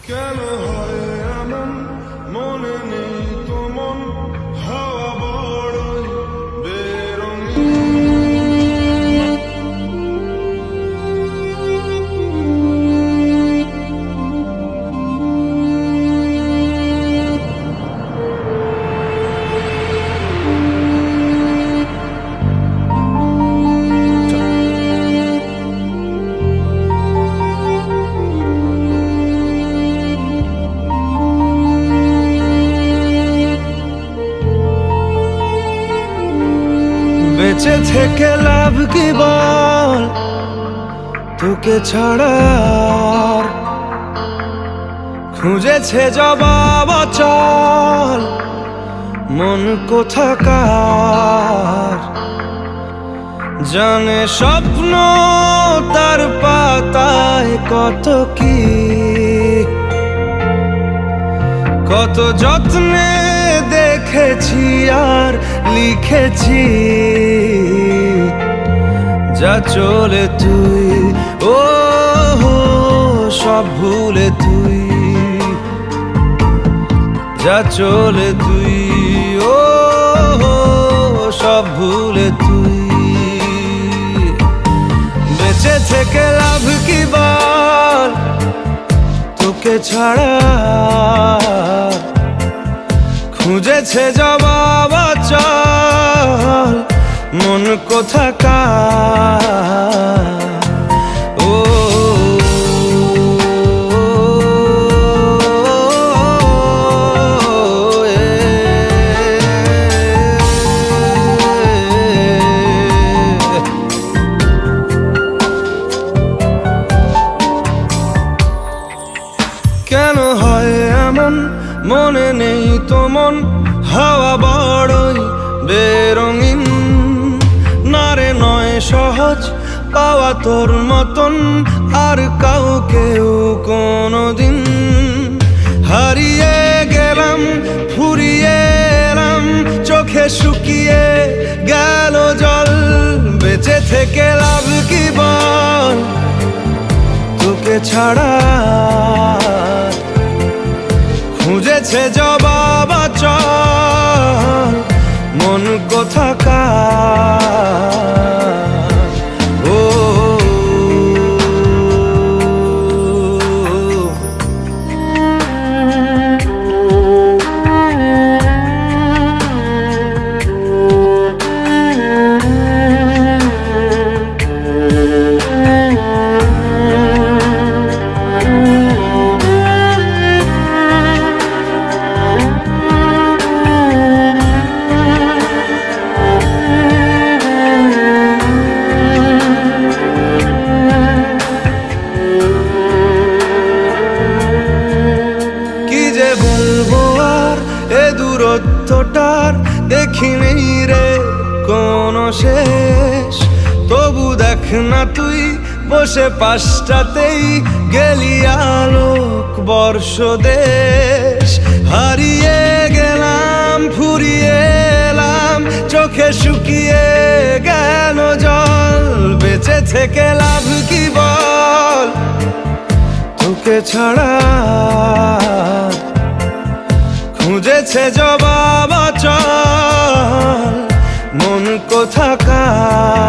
কেন হয় এমন মনে নেই তো মন হাওয়া বড়ই বেরঙিন বেঁচে থেকে লাভ কি বল তোকে ছাড়া আর খুঁজেছে জবাব চল মন কোথাকার জানে স্বপ্ন তার পাতায় কত কি কত যত্নে দেখেছি আর লিখেছি যা চলে তুই ও সব ভুলে তুই যা চলে তুই ও সব ভুলে তুই বেঁচে থেকে লাভ কি বল তোকে ছাড়া খুঁজেছে জবাব চল মন কোথাকার ও কেন হয় এমন মনে নেই তো মন হাওয়া বড়ই বেরঙিন নারে নয় সহজ পাওয়া তোর মতন আর কাউকেও কোনোদিন হারিয়ে গেলাম ফুরিয়ে এলাম চোখে শুকিয়ে গেল জল বেঁচে থেকে লাভ কি বল তোকে ছাড়া খুঁজেছে জবাব চল মন কোথাকার ও দূরত্বটার দেখিনি রে কোনো শেষ তবু দেখ না তুই বসে পাশটাতেই গেলি আলোক বর্ষ দেশ হারিয়ে গেলাম ফুরিয়ে এলাম চোখে শুকিয়ে গেল জল বেঁচে থেকে লাভ কি বল তোকে ছাড়া খুঁজেছে জবাব চল মন কোথাকার